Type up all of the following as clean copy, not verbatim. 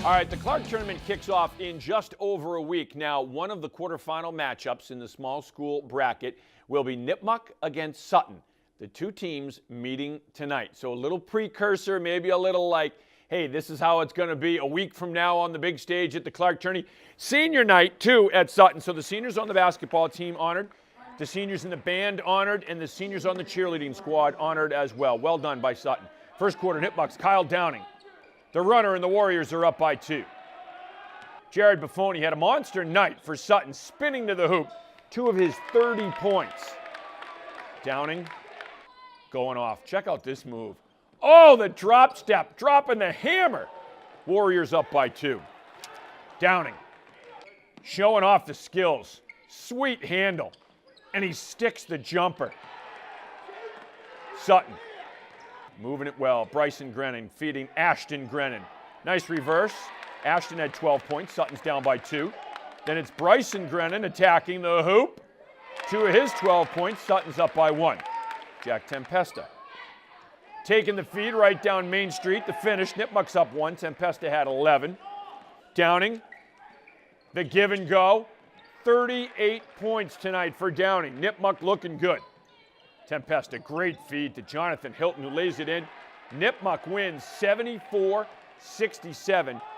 All right, the Clark tournament kicks off in just over a week. Now, one of the quarterfinal matchups in the small school bracket will be Nipmuc against Sutton. The two teams meeting tonight. So a little precursor, maybe a little like, hey, this is how it's going to be a week from now on the big stage at the Clark tourney. Senior night, too, at Sutton. So the seniors on the basketball team honored, the seniors in the band honored, and the seniors on the cheerleading squad honored as well. Well done by Sutton. First quarter, Nipmuc's Kyle Downing. The runner and the Warriors are up by 2. Jared Buffoni had a monster night for Sutton, spinning to the hoop. 2 of his 30 points. Downing going off. Check out this move. Oh, the drop step, dropping the hammer. Warriors up by 2. Downing showing off the skills. Sweet handle. And he sticks the jumper. Sutton moving it well. Bryson Grennan feeding Ashton Grennan. Nice reverse. Ashton had 12 points. Sutton's down by 2. Then it's Bryson Grennan attacking the hoop. 2 of his 12 points. Sutton's up by 1. Jack Tempesta taking the feed right down Main Street. The finish. Nipmuc's up 1. Tempesta had 11. Downing. The give and go. 38 points tonight for Downing. Nipmuc looking good. Tempesta, great feed to Jonathan Hilton, who lays it in. Nipmuc wins 74-67,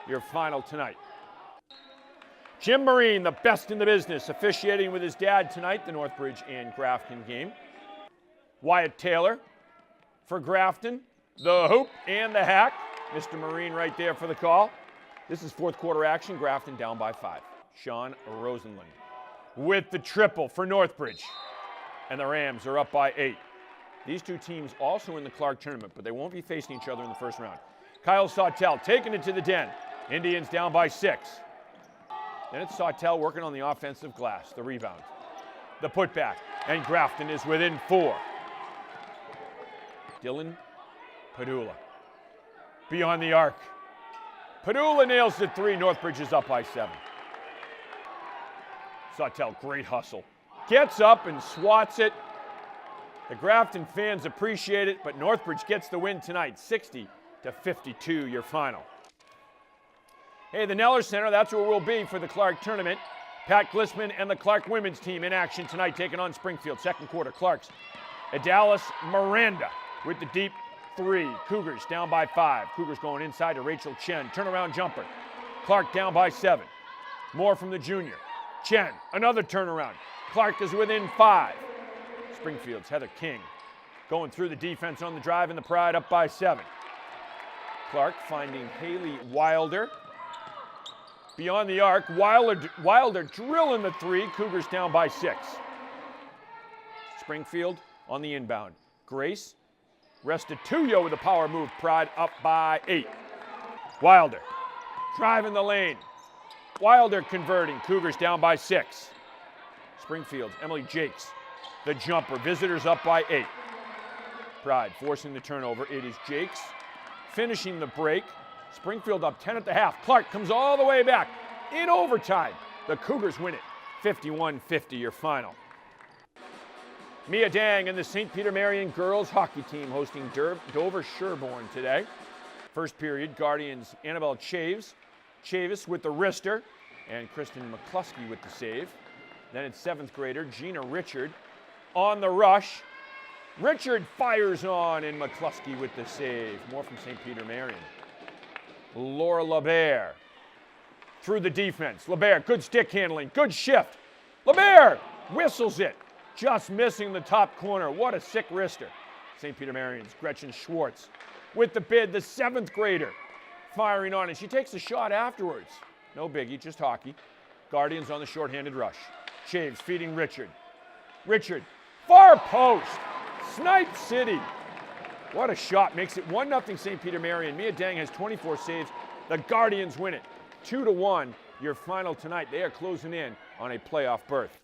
your final tonight. Jim Marine, the best in the business, officiating with his dad tonight, the Northbridge and Grafton game. Wyatt Taylor for Grafton, the hoop and the hack. Mr. Marine right there for the call. This is fourth quarter action, Grafton down by 5. Sean Rosenlund with the triple for Northbridge. And the Rams are up by 8. These two teams also in the Clark tournament, but they won't be facing each other in the first round. Kyle Sawtell taking it to the den. Indians down by 6. Then it's Sawtell working on the offensive glass, the rebound. The putback, and Grafton is within 4. Dylan Padula beyond the arc. Padula nails the 3. Northbridge is up by 7. Sawtell, great hustle. Gets up and swats it. The Grafton fans appreciate it, but Northbridge gets the win tonight, 60-52, your final. Hey, the Neller Center, that's where we'll be for the Clark tournament. Pat Glissman and the Clark women's team in action tonight, taking on Springfield. Second quarter, Clark's Adalis Miranda with the deep 3. Cougars down by 5. Cougars going inside to Rachel Chen. Turnaround jumper. Clark down by 7. More from the junior. Chen, another turnaround. Clark is within 5. Springfield's Heather King going through the defense on the drive, and the Pride up by 7. Clark finding Haley Wilder. Beyond the arc, Wilder drilling the 3. Cougars down by 6. Springfield on the inbound. Grace Restituyo with a power move. Pride up by 8. Wilder driving the lane. Wilder converting. Cougars down by 6. Springfield's Emily Jakes, the jumper. Visitors up by 8. Pride forcing the turnover. It is Jakes finishing the break. Springfield up 10 at the half. Clark comes all the way back in overtime. The Cougars win it 51-50, your final. Mia Dang and the St. Peter Marion girls hockey team hosting Dover Sherborn today. First period, Guardians Annabelle Chavis with the wrister and Kristen McCluskey with the save. Then it's 7th grader Gina Richard on the rush. Richard fires on, and McCluskey with the save. More from St. Peter Marion. Laura LeBaire through the defense. LeBaire, good stick handling, good shift. LeBaire whistles it, just missing the top corner. What a sick wrister. St. Peter Marion's Gretchen Schwartz with the bid, the 7th grader firing on, and she takes a shot afterwards. No biggie, just hockey. Guardians on the shorthanded rush. Shaves feeding Richard. Richard, far post. Snipe City. What a shot. Makes it 1-0 St. Peter Marion. Mia Dang has 24 saves. The Guardians win it 2-1. Your final tonight. They are closing in on a playoff berth.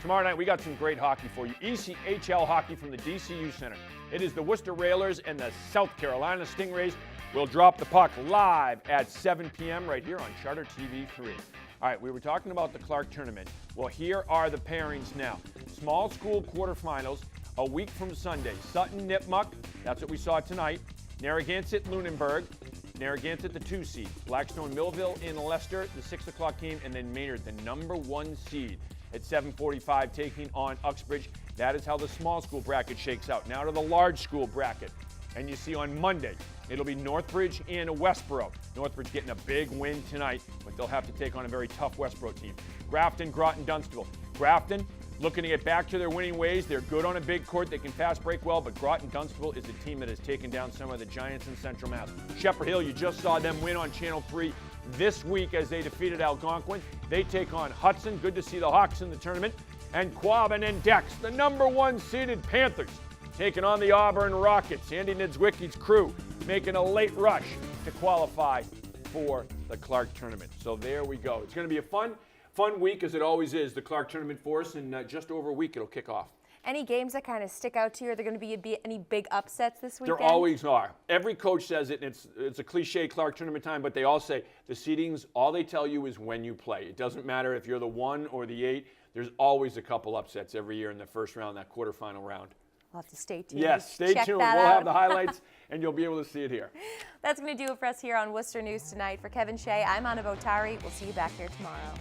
Tomorrow night, we got some great hockey for you. ECHL hockey from the DCU Center. It is the Worcester Railers and the South Carolina Stingrays. We'll drop the puck live at 7 p.m. right here on Charter TV 3. All right, we were talking about the Clark tournament. Well, here are the pairings now. Small school quarterfinals, a week from Sunday. Sutton, Nipmuc, that's what we saw tonight. Narragansett, Lunenburg. Narragansett, the 2 seed. Blackstone Millville in Leicester, the 6 o'clock game. And then Maynard, the number 1 seed at 7:45, taking on Uxbridge. That is how the small school bracket shakes out. Now to the large school bracket. And you see on Monday, it'll be Northbridge and Westboro. Northbridge getting a big win tonight, but they'll have to take on a very tough Westboro team. Grafton, Groton, Dunstable. Grafton looking to get back to their winning ways. They're good on a big court. They can fast break well, but Groton Dunstable is a team that has taken down some of the giants in Central Mass. Shepherd Hill, you just saw them win on Channel 3 this week as they defeated Algonquin. They take on Hudson. Good to see the Hawks in the tournament. And Quabbin and Dex, the number 1 seeded Panthers, taking on the Auburn Rockets. Andy Niedzwicki's crew making a late rush to qualify for the Clark tournament. So there we go. It's going to be a fun week, as it always is, the Clark tournament for us, and just over a week it'll kick off. Any games that kind of stick out to you? Are there going to be any big upsets this weekend? There always are. Every coach says it, and it's a cliche Clark tournament time, but they all say the seedings, all they tell you is when you play. It doesn't matter if you're the 1 or the 8. There's always a couple upsets every year in the first round, that quarterfinal round. We'll have to stay tuned. Yes, stay tuned. We'll have the highlights, and you'll be able to see it here. That's going to do it for us here on Worcester News Tonight. For Kevin Shea, I'm Anna Botari. We'll see you back here tomorrow.